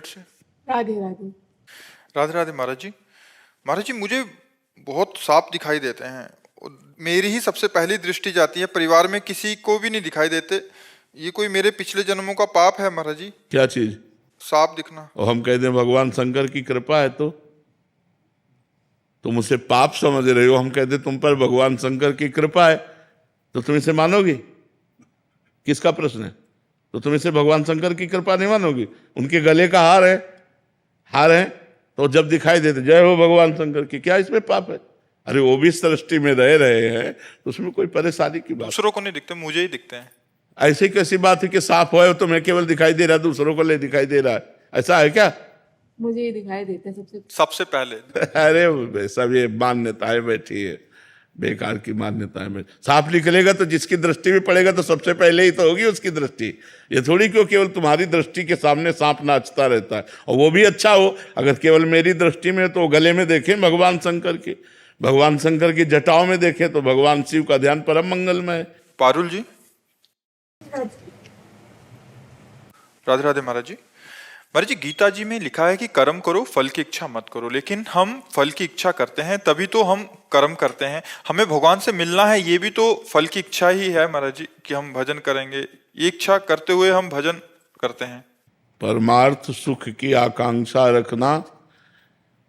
से। राधे राधे। राधे राधे महाराज जी। महाराज जी, मुझे बहुत सांप दिखाई देते हैं। मेरी ही सबसे पहली दृष्टि जाती है, परिवार में किसी को भी नहीं दिखाई देते। ये कोई मेरे पिछले जन्मों का पाप है महाराज जी? क्या चीज? सांप दिखना। और हम कहते हैं भगवान शंकर की कृपा है, तो तुम उसे पाप समझ रहे हो। हम कहते तुम पर भगवान शंकर की कृपा है, तो तुम इसे मानोगे? किसका प्रश्न है? तो तुम इसे भगवान शंकर की कृपा नहीं मानोगे? उनके गले का हार है, तो जब दिखाई देते जय हो भगवान शंकर की, क्या इसमें पाप है? अरे वो भी सृष्टि में रह रहे हैं, तो उसमें कोई परेशानी की बात? दूसरों को नहीं दिखते, मुझे ही दिखते हैं। ऐसी कैसी बात है कि सांप हो तुम्हें केवल दिखाई दे रहा है, दूसरों को ले दिखाई दे रहा है? ऐसा है क्या? मुझे ये दिखाई देता है सबसे पहले। अरे सब ये मान्यताएं बैठी है, बेकार की मान्यताएं बैठी। सांप निकलेगा तो जिसकी दृष्टि में पड़ेगा तो सबसे पहले ही तो होगी उसकी दृष्टि। ये थोड़ी क्यों केवल तुम्हारी दृष्टि के सामने सांप नाचता रहता है, और वो भी अच्छा हो। अगर केवल मेरी दृष्टि में तो गले में देखें भगवान शंकर की जटाओं में देखें तो भगवान शिव का ध्यान परम मंगलमय है। पारुल जी। राधे राधे महाराज जी। महाराज जी, गीता जी में लिखा है कि कर्म करो, फल की इच्छा मत करो। लेकिन हम फल की इच्छा करते हैं, तभी तो हम कर्म करते हैं। हमें भगवान से मिलना है, ये भी तो फल की इच्छा ही है महाराज जी, कि हम भजन करेंगे। ये इच्छा करते हुए हम भजन करते हैं। परमार्थ सुख की आकांक्षा रखना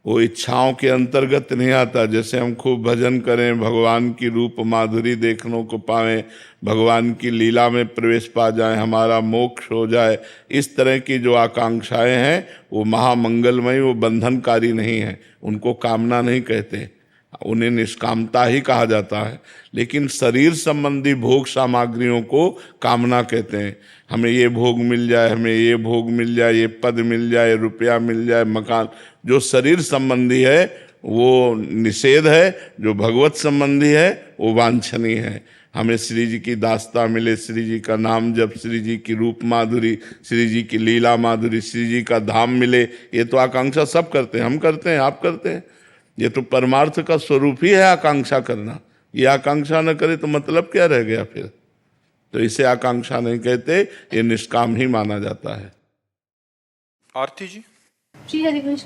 वो इच्छाओं के अंतर्गत नहीं आता। जैसे हम खूब भजन करें, भगवान की रूप माधुरी देखने को पाएं, भगवान की लीला में प्रवेश पा जाएं, हमारा मोक्ष हो जाए, इस तरह की जो आकांक्षाएं हैं वो महामंगलमयी, वो बंधनकारी नहीं है। उनको कामना नहीं कहते, उन्हें निष्कामता ही कहा जाता है। लेकिन शरीर संबंधी भोग सामग्रियों को कामना कहते हैं। हमें ये भोग मिल जाए, हमें ये भोग मिल जाए, ये पद मिल जाए, रुपया मिल जाए, मकान। जो शरीर संबंधी है वो निषेध है, जो भगवत संबंधी है वो वांछनीय है। हमें श्री जी की दास्ता मिले, श्री जी का नाम जब, श्री जी की रूप माधुरी, श्री जी की लीला माधुरी, श्री जी का धाम मिले, ये तो आकांक्षा सब करते हैं। हम करते हैं, आप करते हैं। ये तो परमार्थ का स्वरूप ही है आकांक्षा करना। ये आकांक्षा न करे तो मतलब क्या रह गया फिर? तो इसे आकांक्षा नहीं कहते, ये निष्काम ही माना जाता है। आरती जी। श्री हरिवंश।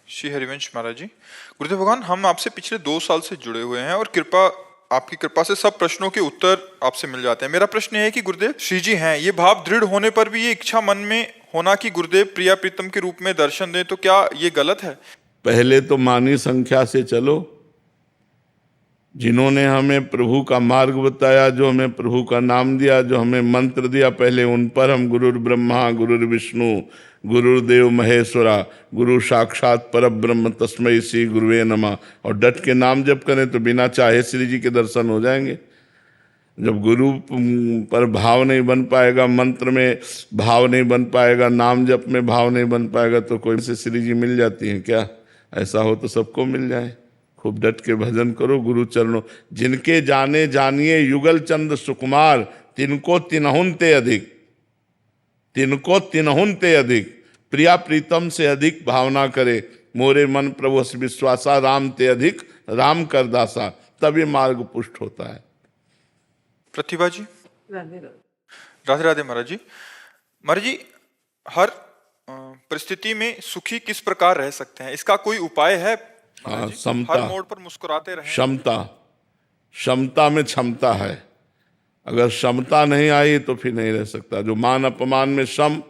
श्री हरिवंश महाराज जी। गुरुदेव भगवान, हम आपसे पिछले 2 साल से जुड़े हुए हैं, और आपकी कृपा से सब प्रश्नों के उत्तर आपसे मिल जाते हैं। मेरा प्रश्न है कि गुरुदेव, श्री जी हैं, ये भाव दृढ़ होने पर भी ये इच्छा मन में होना कि गुरुदेव प्रिया प्रीतम के रूप में दर्शन दें, तो क्या ये गलत है? पहले तो मानी संख्या से चलो। जिन्होंने हमें प्रभु का मार्ग बताया, जो हमें प्रभु का नाम दिया, जो हमें मंत्र दिया, पहले उन पर हम गुरुर ब्रह्मा गुरुर विष्णु गुरुदेव महेश्वरा गुरु साक्षात परब्रह्म तस्मै श्री गुरुवे नमः और डट के नाम जप करें तो बिना चाहे श्री जी के दर्शन हो जाएंगे। जब गुरु पर भाव नहीं बन पाएगा, मंत्र में भाव नहीं बन पाएगा, नाम जप में भाव नहीं बन पाएगा, तो कोई से श्री जी मिल जाती हैं क्या? ऐसा हो तो सबको मिल जाए। खूब डट के भजन करो गुरु चरणों। जिनके जाने जानिए युगल चंद सुकुमार, तिनको तिनहुन ते अधिक, तिनको तिनहुन ते अधिक। प्रिया प्रीतम से अधिक भावना करे, मोरे मन प्रभु विश्वासा, राम ते अधिक राम कर दासा। तब ये मार्ग पुष्ट होता है। प्रतिभा जी। राधे राधे। राधे राधे महाराज जी। महाराज जी, हर परिस्थिति में सुखी किस प्रकार रह सकते हैं, इसका कोई उपाय है? हाँ, समता। हर मोड़ पर मुस्कुराते रहें। क्षमता में क्षमता है। अगर क्षमता नहीं आई तो फिर नहीं रह सकता। जो मान अपमान में सम,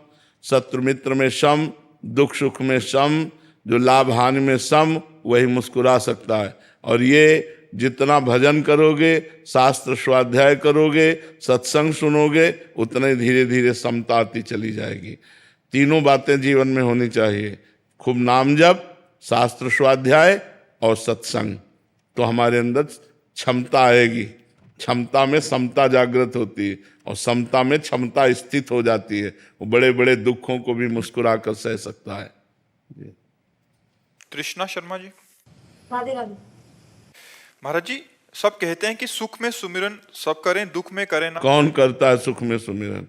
शत्रु मित्र में सम, दुख सुख में सम, जो लाभ हानि में सम, वही मुस्कुरा सकता है। और ये जितना भजन करोगे, शास्त्र स्वाध्याय करोगे, सत्संग सुनोगे, उतना ही धीरे धीरे समता आती चली जाएगी। तीनों बातें जीवन में होनी चाहिए, खूब नाम जप, शास्त्र स्वाध्याय और सत्संग, तो हमारे अंदर क्षमता आएगी। क्षमता में समता जागृत होती है, और समता में क्षमता स्थित हो जाती है। वो बड़े बड़े दुखों को भी मुस्कुरा कर सह सकता है। कृष्णा शर्मा जी। राधे राधे। महाराज जी, सब कहते हैं कि सुख में सुमिरन सब करें, दुख में करें ना। कौन करता है सुख में सुमिरन?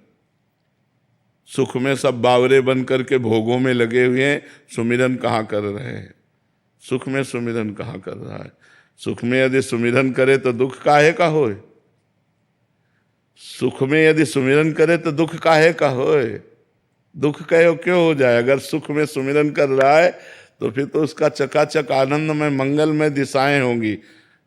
सुख में सब बावरे बन करके भोगों में लगे हुए हैं, सुमिरन कहाँ कर रहे हैं? सुख में सुमिरन कहाँ कर रहा है? सुख में यदि सुमिरन करे तो दुख काहे का होए? सुख में यदि सुमिरन करे तो दुख काहे का होए? दुख कहो क्यों हो जाए? अगर सुख में सुमिरन कर रहा है तो फिर तो उसका चकाचक आनंद में मंगल में दिशाएं होंगी।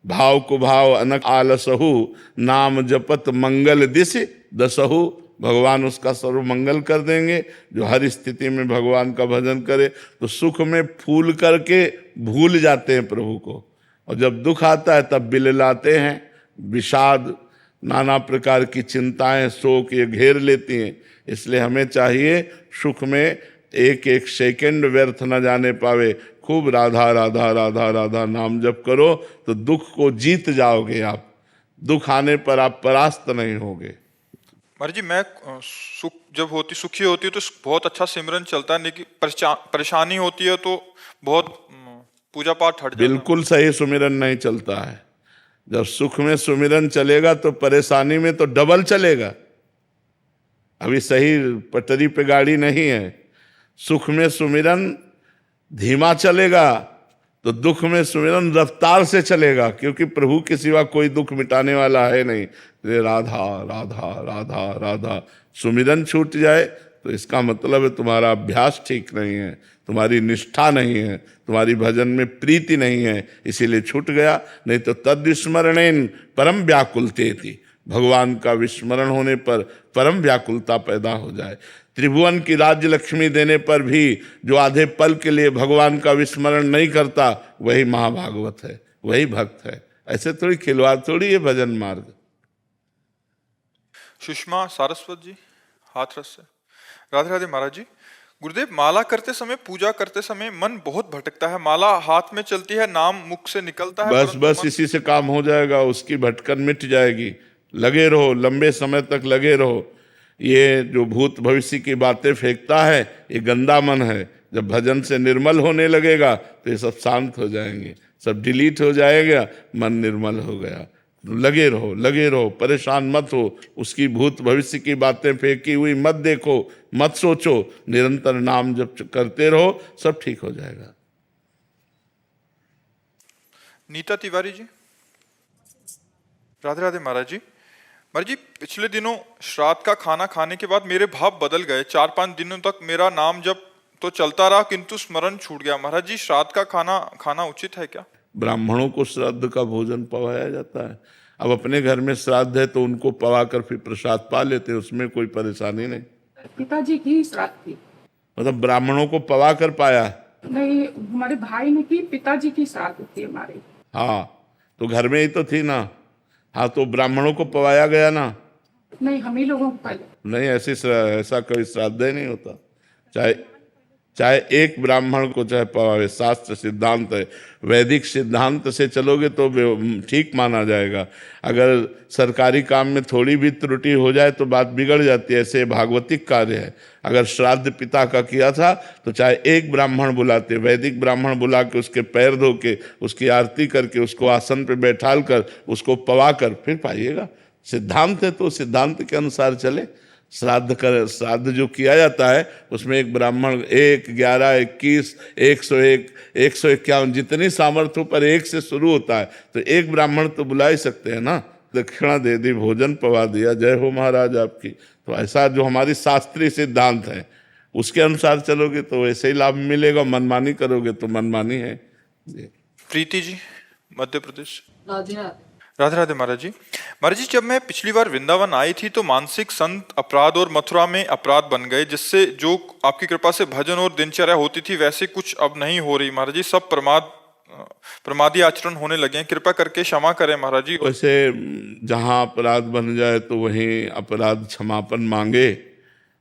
भाव को भाव अनक आलसहु, नाम जपत मंगल दिश दसहु। भगवान उसका सर्व मंगल कर देंगे। जो हर स्थिति में भगवान का भजन करे तो सुख में फूल करके भूल जाते हैं प्रभु को, और जब दुख आता है तब बिललाते हैं। विषाद, नाना प्रकार की चिंताएं, शोक ये घेर लेती हैं। इसलिए हमें चाहिए सुख में एक एक सेकंड व्यर्थ न जाने पावे। खूब राधा राधा राधा राधा नाम जप करो तो दुख को जीत जाओगे आप। दुख आने पर आप परास्त नहीं होगे। महाराज जी, मैं सुख जब होती सुखी होती है तो बहुत अच्छा सिमरन चलता है, लेकिन परेशानी होती है तो बहुत पूजा पाठ हट जाता है। बिल्कुल सही सुमिरन नहीं चलता है। जब सुख में सुमिरन चलेगा तो परेशानी में तो डबल चलेगा। अभी सही पटरी पे गाड़ी नहीं है। सुख में सुमिरन धीमा चलेगा तो दुख में सुमिरन रफ्तार से चलेगा, क्योंकि प्रभु के सिवा कोई दुख मिटाने वाला है नहीं। राधा राधा राधा राधा सुमिरन छूट जाए तो इसका मतलब है तुम्हारा अभ्यास ठीक नहीं है, तुम्हारी निष्ठा नहीं है, तुम्हारी भजन में प्रीति नहीं है, इसीलिए छूट गया। नहीं तो तद्विस्मरणेन परम व्याकुलते थी। भगवान का विस्मरण होने पर परम व्याकुलता पैदा हो जाए। त्रिभुवन की राज्य लक्ष्मी देने पर भी जो आधे पल के लिए भगवान का विस्मरण नहीं करता वही महाभागवत है, वही भक्त है। ऐसे थोड़ी खिलवाड़ थोड़ी ये भजन मार्ग। सुषमा सारस्वत जी, हाथरस से। राधे राधे महाराज जी। गुरुदेव, माला करते समय, पूजा करते समय मन बहुत भटकता है। माला हाथ में चलती है, नाम मुख से निकलता है, बस बस इसी से काम हो जाएगा, उसकी भटकन मिट जाएगी। लगे रहो, लंबे समय तक लगे रहो। ये जो भूत भविष्य की बातें फेंकता है ये गंदा मन है। जब भजन से निर्मल होने लगेगा तो ये सब शांत हो जाएंगे, सब डिलीट हो जाएगा, मन निर्मल हो गया। लगे रहो, लगे रहो, परेशान मत हो। उसकी भूत भविष्य की बातें फेंकी हुई मत देखो, मत सोचो, निरंतर नाम जब करते रहो, सब ठीक हो जाएगा। नीता तिवारी जी, राधे राधे महाराज जी। महाराज जी, पिछले दिनों श्राद्ध का खाना खाने के बाद मेरे भाव बदल गए। 4-5 दिनों तक मेरा नाम जब तो चलता रहा किंतु स्मरण छूट गया। महाराज जी, श्राद्ध का खाना खाना उचित है क्या? ब्राह्मणों को श्राद्ध का भोजन पवाया जाता है। अब अपने घर में श्राद्ध है तो उनको पवा कर फिर प्रसाद पा लेते हैं, उसमें कोई परेशानी नहीं। पिताजी की श्राद्ध थी, मतलब ब्राह्मणों को पवा कर पाया? नहीं, हमारे भाई ने की, पिताजी की श्राद्ध थी हमारे। हाँ, तो घर में ही तो थी ना। हाँ, तो ब्राह्मणों को पवाया गया ना? नहीं, हम ही लोगों को पहले। नहीं, ऐसा कोई श्राद्ध ही नहीं होता। चाहे एक ब्राह्मण को चाहे पवावे, शास्त्र सिद्धांत है। वैदिक सिद्धांत से चलोगे तो ठीक माना जाएगा। अगर सरकारी काम में थोड़ी भी त्रुटि हो जाए तो बात बिगड़ जाती है। ऐसे भागवतिक कार्य है। अगर श्राद्ध पिता का किया था तो चाहे एक ब्राह्मण बुलाते, वैदिक ब्राह्मण बुला के उसके पैर धो के, उसकी आरती करके, उसको आसन पे बैठाल कर, उसको पवा कर फिर पाइएगा। सिद्धांत है तो सिद्धांत के अनुसार चले। श्राद्ध जो किया जाता है उसमें एक ब्राह्मण 1, 11, 21, 101, 151 जितनी सामर्थ्य पर एक से शुरू होता है, तो एक ब्राह्मण तो बुला ही सकते हैं ना। दक्षिणा दे दी, भोजन पवा दिया, जय हो महाराज आपकी। तो ऐसा जो हमारी शास्त्रीय सिद्धांत है उसके अनुसार चलोगे तो वैसे ही लाभ मिलेगा। मनमानी करोगे तो मनमानी है। प्रीति जी, मध्य प्रदेश। राधे राधे। राधे राधे महाराज जी। महाराज जी, जब मैं पिछली बार वृंदावन आई थी तो मानसिक संत अपराध और मथुरा में अपराध बन गए, जिससे जो आपकी कृपा से भजन और दिनचर्या होती थी वैसे कुछ अब नहीं हो रही। महाराज जी, सब प्रमादी आचरण होने लगे हैं, कृपा करके क्षमा करें महाराज जी। वैसे जहाँ अपराध बन जाए तो वहीं अपराध क्षमापन मांगे,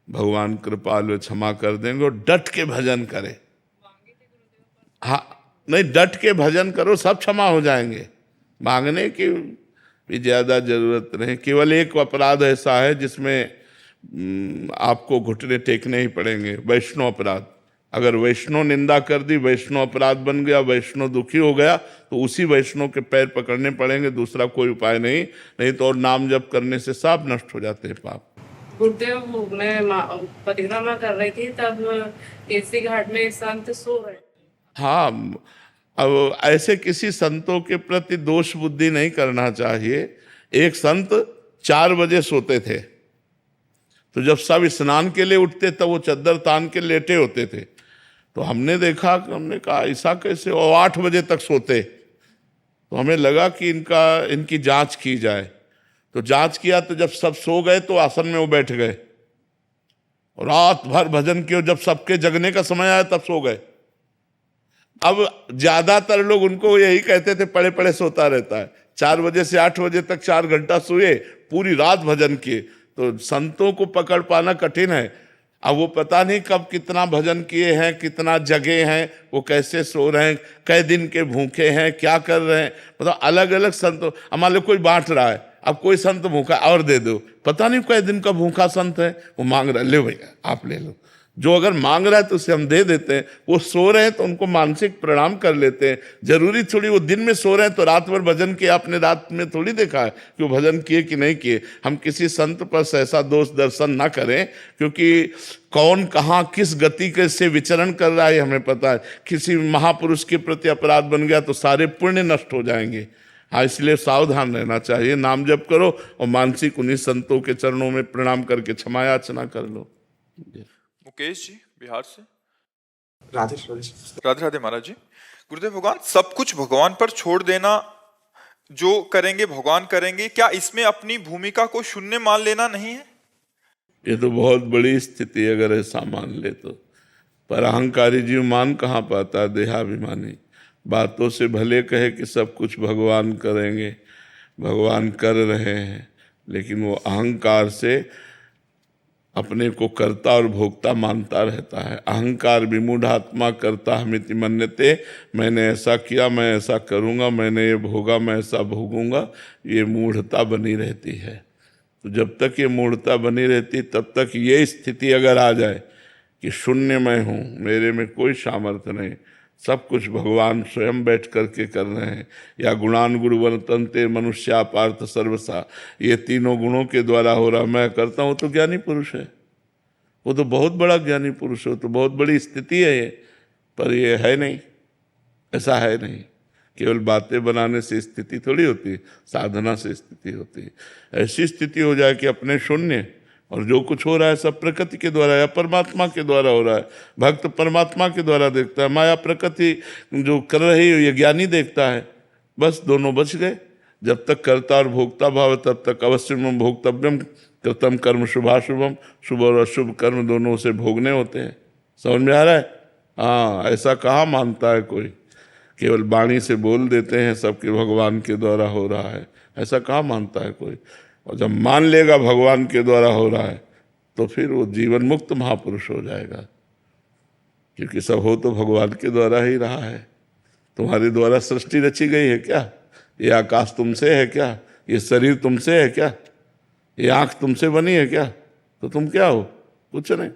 भगवान कृपालु क्षमा कर देंगे। और डट के भजन करे। हाँ, नहीं, डट के भजन करो, सब क्षमा हो जाएंगे। मांगने की भी ज्यादा जरूरत नहीं। केवल एक अपराध ऐसा है जिसमें आपको घुटने टेकने ही पड़ेंगे, वैष्णव अपराध। अगर वैष्णव निंदा कर दी, वैष्णव अपराध बन गया, वैष्णव दुखी हो गया, तो उसी वैष्णव के पैर पकड़ने पड़ेंगे, दूसरा कोई उपाय नहीं। नहीं तो और नाम जप करने से सब नष्ट हो जाते हैं पाप। गुरुदेव, मैं परिक्रमा कर रही थी तब केसरी घाट में संत सो रहे। हाँ, अब ऐसे किसी संतों के प्रति दोष बुद्धि नहीं करना चाहिए। एक संत 4 बजे सोते थे, तो जब सब स्नान के लिए उठते तब वो चद्दर तान के लेटे होते थे। तो हमने देखा, हमने कहा ऐसा कैसे, और 8 बजे तक सोते। तो हमें लगा कि इनकी जांच की जाए। तो जांच किया, तो जब सब सो गए तो आसन में वो बैठ गए और रात भर भजन किया। जब सबके जगने का समय आया तब सो गए। अब ज्यादातर लोग उनको यही कहते थे, पड़े पड़े सोता रहता है। 4 बजे से 8 बजे तक 4 घंटा सोए, पूरी रात भजन किए। तो संतों को पकड़ पाना कठिन है। अब वो पता नहीं कब कितना भजन किए हैं, कितना जगे हैं, वो कैसे सो रहे हैं, कई दिन के भूखे हैं, क्या कर रहे हैं, मतलब अलग अलग संतों। मान लो कोई बांट रहा है, अब कोई संत भूखा और दे दो, पता नहीं कई दिन का भूखा संत है, वो मांग रहा है, ले भैया आप ले लो। जो अगर मांग रहा है तो उसे हम दे देते हैं। वो सो रहे हैं तो उनको मानसिक प्रणाम कर लेते हैं। जरूरी थोड़ी वो दिन में सो रहे हैं तो रात भर भजन किए, आपने रात में थोड़ी देखा है कि वो भजन किए कि नहीं किए। हम किसी संत पर ऐसा दोष दर्शन ना करें, क्योंकि कौन कहाँ किस गति के से विचरण कर रहा है हमें पता है। किसी महापुरुष के प्रति अपराध बन गया तो सारे पुण्य नष्ट हो जाएंगे। हाँ, इसलिए सावधान रहना चाहिए। नाम जप करो और मानसिक उन्हीं संतों के चरणों में प्रणाम करके क्षमा याचना कर लो। मुकेश जी बिहार से। राधे राधे राधे महाराज जी। गुरुदेव भगवान, सब कुछ भगवान पर छोड़ देना, जो करेंगे भगवान करेंगे, क्या इसमें अपनी भूमिका को शून्य मान लेना नहीं है? ये तो बहुत बड़ी स्थिति अगर ऐसा मान ले तो। पर अहंकारी जीव मान कहाँ पाता, देहाभिमानी। बातों से भले कहे कि सब कुछ भगवान करेंगे, भगवान कर रहे हैं, लेकिन वो अहंकार से अपने को कर्ता और भोक्ता मानता रहता है। अहंकार विमूढ़ात्मा कर्ता हमिति मन्यते, मैंने ऐसा किया, मैं ऐसा करूँगा, मैंने ये भोगा, मैं ऐसा भोगूंगा, ये मूढ़ता बनी रहती है। तो जब तक ये मूढ़ता बनी रहती तब तक ये स्थिति अगर आ जाए कि शून्य मैं हूँ, मेरे में कोई सामर्थ्य नहीं, सब कुछ भगवान स्वयं बैठ करके कर रहे हैं, या गुणान गुरुवन तंते मनुष्या पार्थ सर्वसा, ये तीनों गुणों के द्वारा हो रहा, मैं करता हूँ, तो ज्ञानी पुरुष है। वो तो बहुत बड़ा ज्ञानी पुरुष है, तो बहुत बड़ी स्थिति है ये। पर ये है नहीं, ऐसा है नहीं। केवल बातें बनाने से स्थिति थोड़ी होती, साधना से स्थिति होती। ऐसी स्थिति हो जाए कि अपने शून्य, और जो कुछ हो रहा है सब प्रकृति के द्वारा या परमात्मा के द्वारा हो रहा है। भक्त परमात्मा के द्वारा देखता है, माया प्रकृति जो कर रही है ये ज्ञानी देखता है। बस दोनों बच गए। जब तक कर्ता और भोक्ता भाव तब तक अवश्यम भोक्तव्यम कृतम कर्म शुभाशुभम, शुभ और अशुभ कर्म दोनों से भोगने होते हैं। समझ में आ रहा है? हाँ, ऐसा कहाँ मानता है कोई। केवल वाणी से बोल देते हैं सबके भगवान के द्वारा हो रहा है, ऐसा कहाँ मानता है कोई। और जब मान लेगा भगवान के द्वारा हो रहा है तो फिर वो जीवन मुक्त महापुरुष हो जाएगा, क्योंकि सब हो तो भगवान के द्वारा ही रहा है। तुम्हारे द्वारा सृष्टि रची गई है क्या? ये आकाश तुमसे है क्या? ये शरीर तुमसे है क्या? ये आँख तुमसे बनी है क्या? तो तुम क्या हो? कुछ नहीं।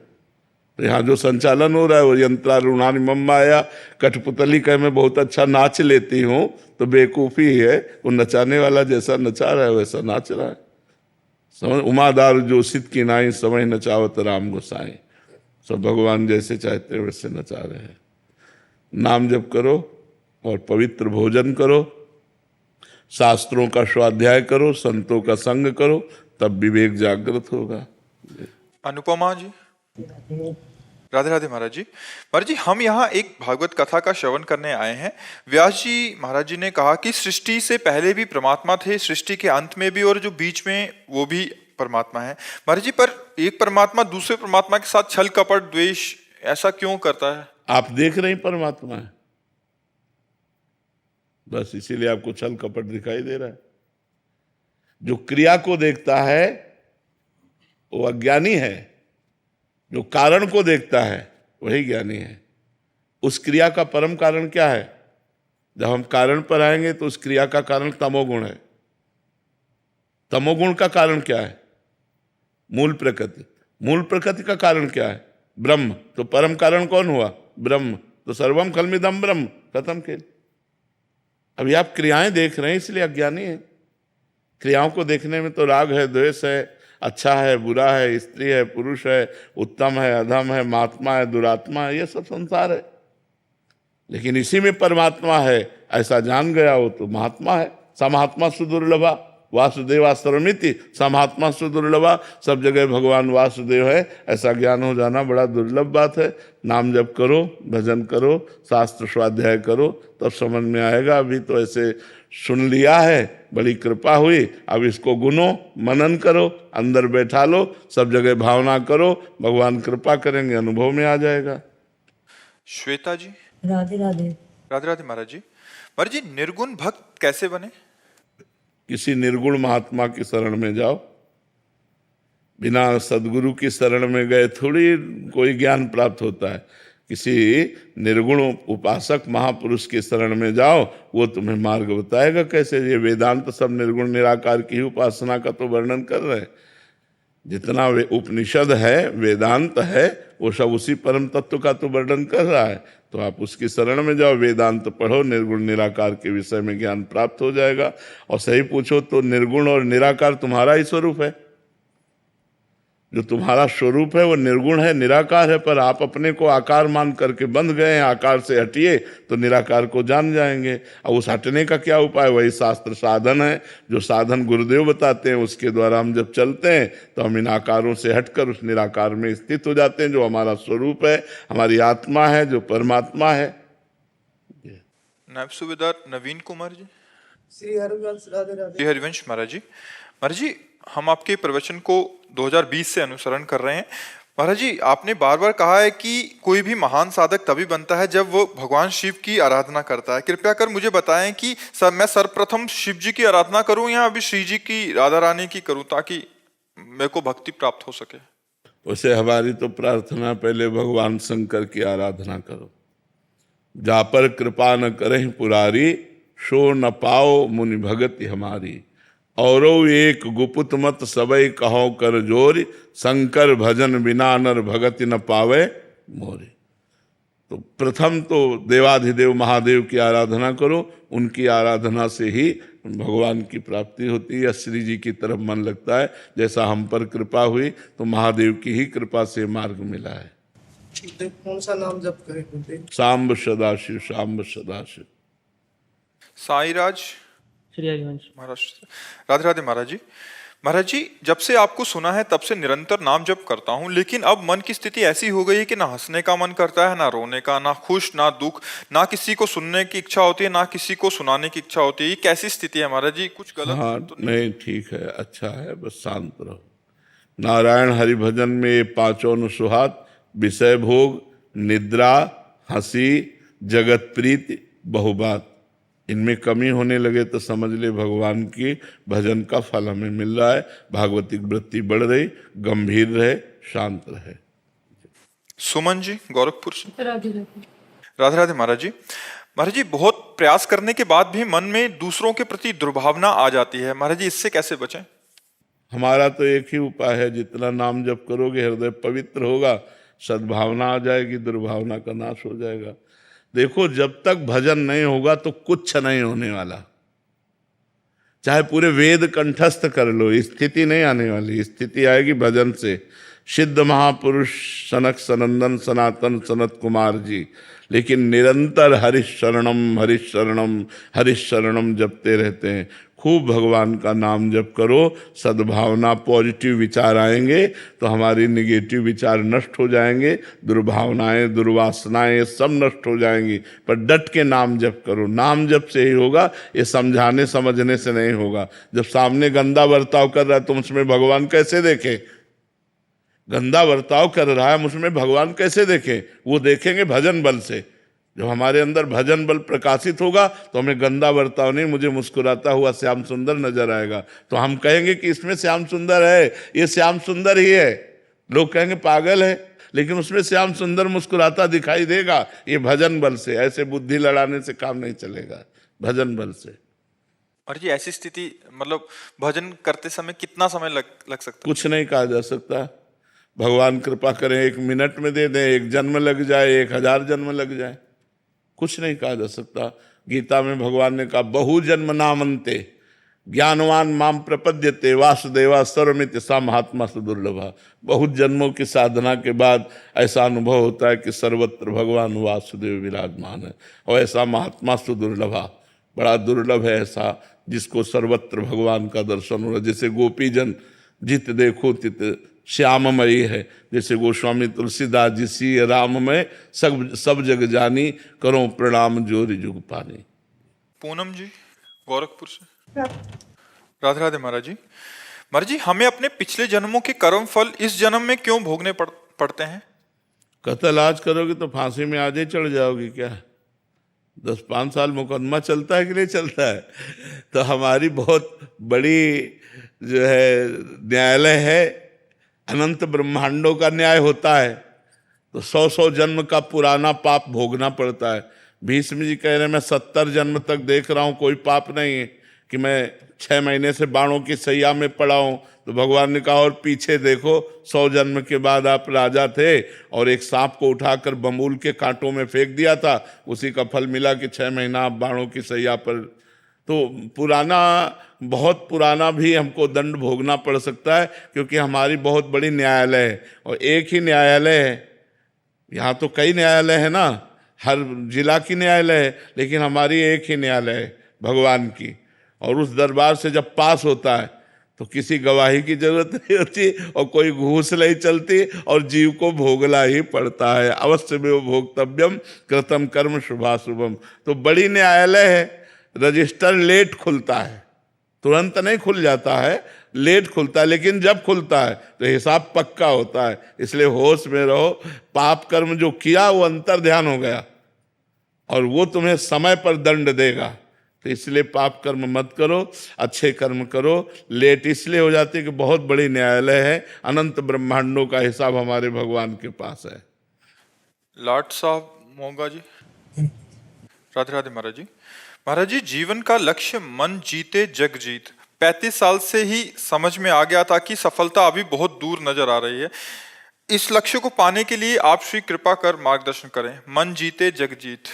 तो यहाँ जो संचालन हो रहा है वो यंत्रारूणानि मम माया, कठपुतली कह मैं बहुत अच्छा नाच लेती हूँ, तो बेवकूफ़ी है। वो नचाने वाला जैसा नचा रहा है वैसा नाच रहा है। समझ, उमादार जो सिद्ध की नाई समय नचावत राम गोसाई। सब भगवान जैसे चाहते हैं वैसे नचा रहे हैं। नाम जप करो और पवित्र भोजन करो, शास्त्रों का स्वाध्याय करो, संतों का संग करो, तब विवेक जागृत होगा। अनुपमा जी। राधे राधे महाराज जी। महाराज जी, हम यहाँ एक भागवत कथा का श्रवण करने आए हैं। व्यास जी महाराज जी ने कहा कि सृष्टि से पहले भी परमात्मा थे, सृष्टि के अंत में भी, और जो बीच में वो भी परमात्मा है। महाराज जी, पर एक परमात्मा दूसरे परमात्मा के साथ छल कपट द्वेष ऐसा क्यों करता है? आप देख रहे हैं परमात्मा है, बस इसीलिए आपको छल कपट दिखाई दे रहा है। जो क्रिया को देखता है वो अज्ञानी है, जो कारण को देखता है वही ज्ञानी है। उस क्रिया का परम कारण क्या है? जब हम कारण पर आएंगे तो उस क्रिया का कारण तमोगुण है। तमोगुण का कारण क्या है? मूल प्रकृति। मूल प्रकृति का कारण क्या है? ब्रह्म। तो परम कारण कौन हुआ? ब्रह्म। तो सर्वम खल्मिदम ब्रह्म, खत्म खेल। अभी आप क्रियाएं देख रहे हैं इसलिए अज्ञानी है। क्रियाओं को देखने में तो राग है, द्वेष है, अच्छा है, बुरा है, स्त्री है, पुरुष है, उत्तम है, अधम है, महात्मा है, दुरात्मा है, ये सब संसार है। लेकिन इसी में परमात्मा है ऐसा जान गया हो तो महात्मा है। समात्मा सुदुर्लभा, वासुदेवा सर्वमिति सा महात्मा सुदुर्लभा, सब जगह भगवान वासुदेव है, ऐसा ज्ञान हो जाना बड़ा दुर्लभ बात है। नाम जप करो, भजन करो, शास्त्र स्वाध्याय करो, तब समझ में आएगा। अभी तो ऐसे सुन लिया है, बड़ी कृपा हुई, अब इसको गुनो, मनन करो, अंदर बैठा लो, सब जगह भावना करो, भगवान कृपा करेंगे, अनुभव में आ जाएगा। श्वेता जी। राधे राधे। राधे राधे महाराज जी। महाराज जी, निर्गुण भक्त कैसे बने? किसी निर्गुण महात्मा की शरण में जाओ। बिना सदगुरु की शरण में गए थोड़ी कोई ज्ञान प्राप्त होता है। किसी निर्गुण उपासक महापुरुष की शरण में जाओ, वो तुम्हें मार्ग बताएगा कैसे। ये वेदांत सब निर्गुण निराकार की ही उपासना का तो वर्णन कर रहे हैं। जितना वे उपनिषद है, वेदांत है, वो सब उसी परम तत्व का तो वर्णन कर रहा है। तो आप उसकी शरण में जाओ, वेदांत पढ़ो, निर्गुण निराकार के विषय में ज्ञान प्राप्त हो जाएगा। और सही पूछो तो निर्गुण और निराकार तुम्हारा ही स्वरूप है। जो तुम्हारा स्वरूप है वो निर्गुण है, निराकार है, पर आप अपने को आकार मान करके बंध गए हैं। आकार से हटिए तो निराकार को जान जाएंगे। और उस हटने का क्या उपाय? वही शास्त्र साधन है, जो साधन गुरुदेव बताते हैं, उसके द्वारा हम जब चलते हैं तो हम इन आकारों से हटकर उस निराकार में स्थित हो जाते हैं, जो हमारा स्वरूप है, हमारी आत्मा है, जो परमात्मा है। नायब सूबेदार नवीन कुमार जी। श्री हरिवंश राधे राधे। श्री हरिवंश महाराज जी। महाराज जी, हम आपके प्रवचन को 2020 से अनुसरण कर रहे हैं। महाराज जी, आपने बार बार कहा है कि कोई भी महान साधक तभी बनता है जब वो भगवान शिव की आराधना करता है। कृपया कर मुझे बताएं कि मैं सर्वप्रथम शिव जी की आराधना करूं या अभी श्री जी की, राधा रानी की करूं, ताकि मेरे को भक्ति प्राप्त हो सके। उसे हमारी तो प्रार्थना, पहले भगवान शंकर की आराधना करो। जा पर कृपा न करें पुरारी, सो न पाओ मुनि भगति हमारी। औरो एक गुपुत मत सबई कहो कर जोरी, शंकर भजन बिना नर भगति न पावे मोरी। तो प्रथम तो देवाधिदेव महादेव की आराधना करो। उनकी आराधना से ही भगवान की प्राप्ति होती है। श्री जी की तरफ मन लगता है। जैसा हम पर कृपा हुई तो महादेव की ही कृपा से मार्ग मिला है। कौन सा नाम जप करें गुरुदेव? सांब सदाशिव, सांब सदाशिव। साईराज श्री हरिवंश महाराष्ट्र। राधे राधे महाराज जी। महाराज जी, जब से आपको सुना है तब से निरंतर नाम जप करता हूँ, लेकिन अब मन की स्थिति ऐसी हो गई है कि ना हंसने का मन करता है, ना रोने का, ना खुश ना दुख, ना किसी को सुनने की इच्छा होती है, ना किसी को सुनाने की इच्छा होती है। ये कैसी स्थिति है महाराज जी? कुछ गलत हाँ, तो नहीं, ठीक है, अच्छा है, बस शांत रहो। नारायण हरि भजन में ये पांचों न सुहात, विषय भोग, निद्रा, हंसी, जगत प्रीति, बहुबात, इनमें कमी होने लगे तो समझ ले भगवान की भजन का फल हमें मिल रहा है। भागवतिक वृत्ति बढ़ रही, गंभीर रहे, शांत रहे। सुमन जी गोरखपुर से। राधे राधे। राधे राधे महाराज जी। महाराज जी, बहुत प्रयास करने के बाद भी मन में दूसरों के प्रति दुर्भावना आ जाती है। महाराज जी, इससे कैसे बचें? हमारा तो एक ही उपाय है, जितना नाम जप करोगे हृदय पवित्र होगा, सद्भावना आ जाएगी, दुर्भावना का नाश हो जाएगा। देखो, जब तक भजन नहीं होगा तो कुछ नहीं होने वाला। चाहे पूरे वेद कंठस्थ कर लो, स्थिति नहीं आने वाली। स्थिति आएगी भजन से। सिद्ध महापुरुष सनक सनंदन सनातन सनत कुमार जी लेकिन निरंतर हरिशरणम हरिशरणम हरिशरणम जपते रहते हैं। खूब भगवान का नाम जप करो, सद्भावना, पॉजिटिव विचार आएंगे तो हमारी निगेटिव विचार नष्ट हो जाएंगे, दुर्भावनाएं, दुर्वासनाएं सब नष्ट हो जाएंगी। पर डट के नाम जप करो। नाम जप से ही होगा, ये समझाने समझने से नहीं होगा। जब सामने गंदा बर्ताव कर रहा है तुम उसमें भगवान कैसे देखें? गंदा बर्ताव कर रहा है, उसमें भगवान कैसे देखें? वो देखेंगे भजन बल से। जब हमारे अंदर भजन बल प्रकाशित होगा तो हमें गंदा बर्ताव नहीं, मुझे मुस्कुराता हुआ श्याम सुंदर नजर आएगा। तो हम कहेंगे कि इसमें श्याम सुंदर है, ये श्याम सुंदर ही है। लोग कहेंगे पागल है, लेकिन उसमें श्याम सुंदर मुस्कुराता दिखाई देगा। ये भजन बल से, ऐसे बुद्धि लड़ाने से काम नहीं चलेगा, भजन बल से। और जी, ऐसी स्थिति मतलब भजन करते समय कितना समय लग सकता है? कुछ नहीं कहा जा सकता। भगवान कृपा करें 1 मिनट में दे दें, 1 जन्म लग जाए, 1000 जन्म लग जाए, कुछ नहीं कहा जा सकता। गीता में भगवान ने कहा बहु जन्म नामंते ज्ञानवान माम प्रपद्यते वासुदेवा सर्वमिति सा महात्मा सुदुर्लभा। बहुत जन्मों की साधना के बाद ऐसा अनुभव होता है कि सर्वत्र भगवान वासुदेव विराजमान है। और ऐसा महात्मा सुदुर्लभा, बड़ा दुर्लभ है ऐसा जिसको सर्वत्र भगवान का दर्शन हो रहा है। जैसे गोपी जन जित देखो तित श्याममयी है, जैसे गोस्वामी तुलसीदास जी सी राममय सब जग जानी, करो प्रणाम जोरी जुग पानी। पूनम जी गोरखपुर से। राधे राधे महाराज जी। महाराज जी, हमें अपने पिछले जन्मों के कर्म फल इस जन्म में क्यों भोगने पड़ते हैं? कत्ल आज करोगे तो फांसी में आज ही चढ़ जाओगे क्या? 10-5 साल मुकदमा चलता है कि नहीं चलता है? तो हमारी बहुत बड़ी जो है न्यायालय है, अनंत ब्रह्मांडों का न्याय होता है, तो 100 जन्म का पुराना पाप भोगना पड़ता है। भीष्म जी कह रहे हैं मैं 70 जन्म तक देख रहा हूं, कोई पाप नहीं है कि मैं 6 महीने से बाणों की सैया में पड़ा हूं। तो भगवान ने कहा और पीछे देखो, 100 जन्म के बाद आप राजा थे और एक सांप को उठाकर बमूल के कांटों में फेंक दिया था, उसी का फल मिला कि 6 महीना आप बाणों की सैया पर। तो पुराना, बहुत पुराना भी हमको दंड भोगना पड़ सकता है, क्योंकि हमारी बहुत बड़ी न्यायालय है। और एक ही न्यायालय है, यहाँ तो कई न्यायालय है ना, हर जिला की न्यायालय है, लेकिन हमारी एक ही न्यायालय है भगवान की। और उस दरबार से जब पास होता है तो किसी गवाही की जरूरत नहीं होती और कोई घूस नहीं चलती और जीव को भोगना ही पड़ता है। अवश्य में वो भोक्तव्यम कृतम कर्म शुभाशुभम। तो बड़ी न्यायालय है। रजिस्टर लेट खुलता है, तुरंत नहीं खुल जाता है, लेट खुलता है, लेकिन जब खुलता है तो हिसाब पक्का होता है। इसलिए होश में रहो। पाप कर्म जो किया वो अंतर ध्यान हो गया और वो तुम्हें समय पर दंड देगा। तो इसलिए पाप कर्म मत करो, अच्छे कर्म करो। लेट इसलिए हो जाती है कि बहुत बड़ी न्यायालय है, अनंत ब्रह्मांडों का हिसाब हमारे भगवान के पास है। लाट साहब मोंगा जी। राधे राधे महाराज जी। महाराज जी, जीवन का लक्ष्य मन जीते जग जीत 35 साल से ही समझ में आ गया था कि सफलता अभी बहुत दूर नजर आ रही है। इस लक्ष्य को पाने के लिए आप श्री कृपा कर मार्गदर्शन करें। मन जीते जग जीत।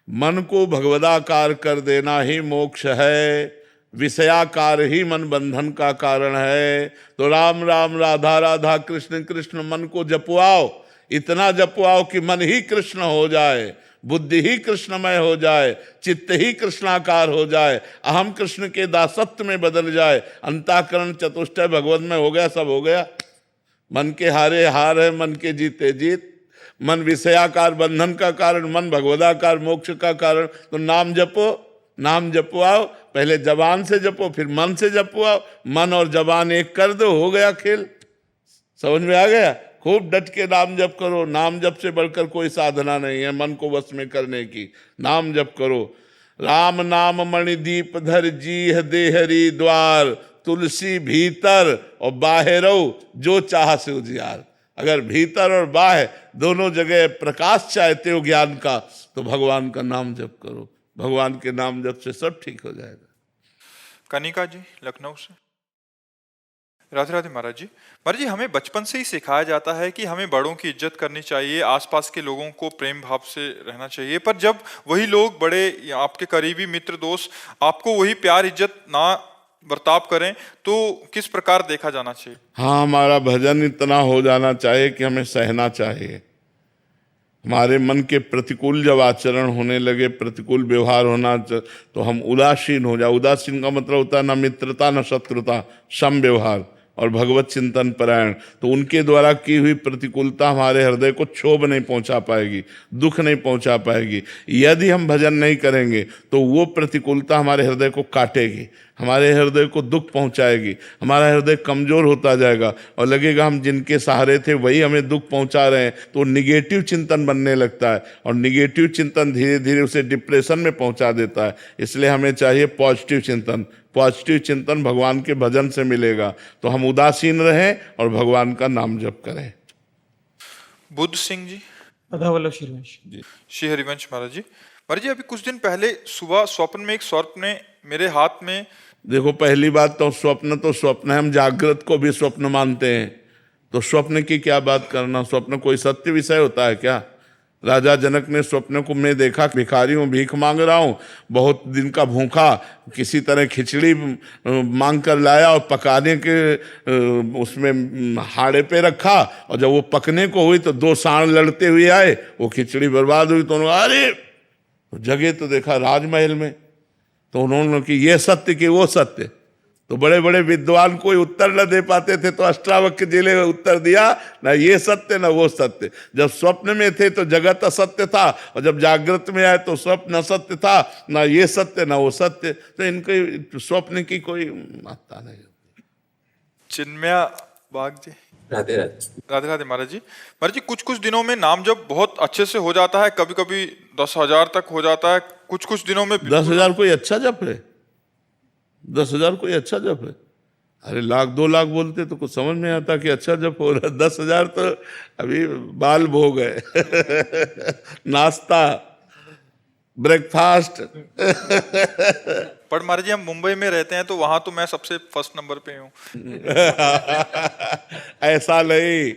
मन को भगवदाकार कर देना ही मोक्ष है, विषयाकार ही मन बंधन का कारण है। तो राम राम राधा राधा कृष्ण कृष्ण मन को जपवाओ, इतना जपवाओ कि मन ही कृष्ण हो जाए, बुद्धि ही कृष्णमय हो जाए, चित्त ही कृष्णाकार हो जाए, अहम कृष्ण के दासत्व में बदल जाए, अंतःकरण चतुष्टय भगवत में हो गया, सब हो गया। मन के हारे हार है, मन के जीते जीत। मन विषयाकार बंधन का कारण, मन भगवदाकार मोक्ष का कारण। तो नाम जपो, नाम जपवाओ, पहले जबान से जपो फिर मन से जपवाओ। मन और जबान एक कर दो, हो गया खेल। समझ में आ गया? खूब डट के नाम जप करो। नाम जप से बढ़कर कोई साधना नहीं है मन को वश में करने की। नाम जप करो। राम नाम मणिदीप धर जीह देहरी द्वार, तुलसी भीतर और बाहरो जो चाह से उजियार। अगर भीतर और बाह्य दोनों जगह प्रकाश चाहते हो ज्ञान का, तो भगवान का नाम जप करो। भगवान के नाम जप से सब ठीक हो जाएगा। कनिका जी लखनऊ से। राधे राधे महाराज जी। महाराज जी, हमें बचपन से ही सिखाया जाता है कि हमें बड़ों की इज्जत करनी चाहिए, आसपास के लोगों को प्रेम भाव से रहना चाहिए, पर जब वही लोग बड़े, आपके करीबी मित्र दोस्त आपको वही प्यार इज्जत ना बर्ताव करें, तो किस प्रकार देखा जाना चाहिए? हाँ, हमारा भजन इतना हो जाना चाहिए कि हमें सहना चाहिए। हमारे मन के प्रतिकूल जब आचरण होने लगे, प्रतिकूल व्यवहार होना, तो हम उदासीन हो जाए। उदासीन का मतलब होता है न मित्रता न शत्रुता, सम व्यवहार और भगवत चिंतन परायण। तो उनके द्वारा की हुई प्रतिकूलता हमारे हृदय को क्षोभ नहीं पहुंचा पाएगी, दुख नहीं पहुंचा पाएगी। यदि हम भजन नहीं करेंगे तो वो प्रतिकूलता हमारे हृदय को काटेगी, हमारे हृदय को दुख पहुंचाएगी, हमारा हृदय कमजोर होता जाएगा और लगेगा हम जिनके सहारे थे वही हमें दुख पहुंचा रहे हैं। तो निगेटिव चिंतन बनने लगता है और निगेटिव चिंतन धीरे धीरे उसे डिप्रेशन में पहुंचा देता है। इसलिए हमें चाहिए पॉजिटिव चिंतन। पॉजिटिव चिंतन भगवान के भजन से मिलेगा। तो हम उदासीन रहें और भगवान का नाम जप करें। बुद्ध सिंह जी। अधावल्लभ श्रीवंश जी। श्री हरिवंश महाराज जी। महाराज जी, अभी कुछ दिन पहले सुबह स्वप्न में एक सर्प ने मेरे हाथ में। देखो, पहली बात तो स्वप्न है, हम जागृत को भी स्वप्न मानते हैं। तो स्वप्न की क्या बात करना? स्वप्न कोई सत्य विषय होता है क्या? राजा जनक ने स्वप्न को मैं देखा, भिखारी हूँ, भीख मांग रहा हूँ, बहुत दिन का भूखा, किसी तरह खिचड़ी मांग कर लाया और पकाने के उसमें हाड़े पे रखा, और जब वो पकने को हुई तो 2 सांड लड़ते हुए आए, वो खिचड़ी बर्बाद हुई। तो अरे जगह तो देखा राजमहल में। तो उन्होंने कि ये सत्य कि वो सत्य, तो बड़े बड़े विद्वान कोई उत्तर न दे पाते थे, तो अष्टावक्र जी ने उत्तर दिया, ना ये सत्य ना वो सत्य। जब स्वप्न में थे तो जगत असत्य था, और जब जागृत में आए तो स्वप्न असत्य था, ना ये सत्य ना वो सत्य। तो इनके स्वप्न की कोई महत्ता नहीं होती। चिन्मया बाग जी, राधे राधे। राधे राधे महाराज जी। महाराज जी, कुछ कुछ दिनों में नाम जब बहुत अच्छे से हो जाता है, कभी कभी 10,000 तक हो जाता है, कुछ कुछ दिनों में 10,000 कोई अच्छा जप है? 10,000 कोई अच्छा जप है? अरे 1,00,000 2,00,000 बोलते तो कुछ समझ में आता कि अच्छा जप हो रहा है। 10,000 तो अभी बाल भोग है नाश्ता, ब्रेकफास्ट पर महाराज जी हम मुंबई में रहते हैं तो वहां तो मैं सबसे फर्स्ट नंबर पे हूँ। ऐसा नहीं,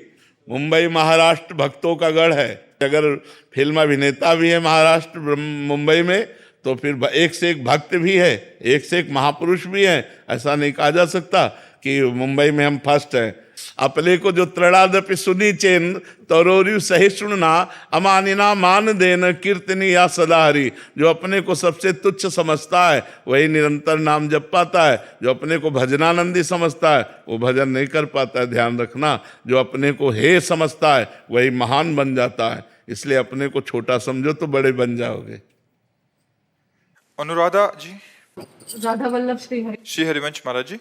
मुंबई महाराष्ट्र भक्तों का गढ़ है। अगर फिल्म अभिनेता भी है महाराष्ट्र मुंबई में, तो फिर एक से एक भक्त भी है, एक से एक महापुरुष भी है। ऐसा नहीं कहा जा सकता कि मुंबई में हम फर्स्ट हैं। अपने को जो त्रणादपि सुनी चेन तरोरु सहिष्णुना अमानिना मान देन कीर्तनी या सदाहरी। जो अपने को सबसे तुच्छ समझता है वही निरंतर नाम जप पाता है। जो अपने को भजनानंदी समझता है वो भजन नहीं कर पाता है, ध्यान रखना। जो अपने को हे समझता है वही महान बन जाता है। इसलिए अपने को छोटा समझो तो बड़े बन जाओगे। अनुराधा जी, राधा वल्लभ श्री हरिवंश महाराज जी।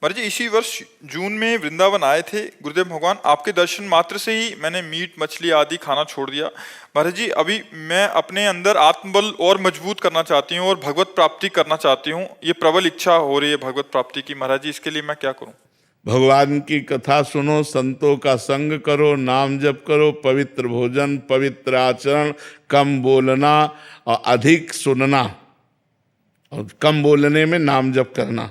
महाराज जी, इसी वर्ष जून में वृंदावन आए थे गुरुदेव भगवान। आपके दर्शन मात्र से ही मैंने मीट मछली आदि खाना छोड़ दिया। महाराज जी, अभी मैं अपने अंदर आत्मबल और मजबूत करना चाहती हूँ और भगवत प्राप्ति करना चाहती हूँ। ये प्रबल इच्छा हो रही है भगवत प्राप्ति की। महाराज जी, इसके लिए मैं क्या करूँ? भगवान की कथा सुनो, संतों का संग करो, नाम जप करो, पवित्र भोजन, पवित्र आचरण, कम बोलना और अधिक सुनना, और कम बोलने में नाम जप करना।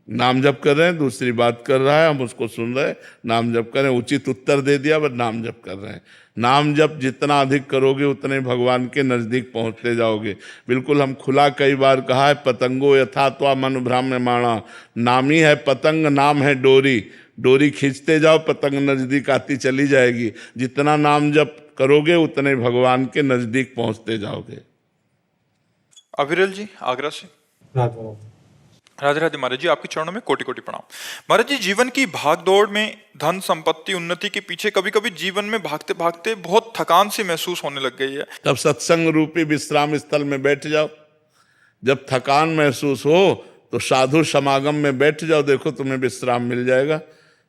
नाम जप कर रहे हैं, दूसरी बात कर रहा है, हम उसको सुन रहे हैं, नाम जप कर रहे हैं। उचित उत्तर दे दिया बस नाम जप कर रहे हैं। नाम जप जितना अधिक करोगे उतने भगवान के नजदीक पहुंचते जाओगे। बिल्कुल हम खुला कई बार कहा है, पतंगो यथा त्वा मन भ्राम्यमाणा। नाम ही है पतंग, नाम है डोरी। डोरी खींचते जाओ, पतंग नजदीक आती चली जाएगी। जितना नाम जप करोगे उतने भगवान के नजदीक पहुंचते जाओगे। अविरल जी, आगरा से। राधे राधे महाराज जी, आपके चरणों में कोटि कोटि प्रणाम। महाराज जी, जीवन की भाग दौड़ में धन संपत्ति उन्नति के पीछे कभी कभी जीवन में भागते भागते बहुत थकान सी महसूस होने लग गई है। तब सत्संग रूपी विश्राम स्थल में बैठ जाओ। जब थकान महसूस हो तो साधु समागम में बैठ जाओ, देखो तुम्हें विश्राम मिल जाएगा।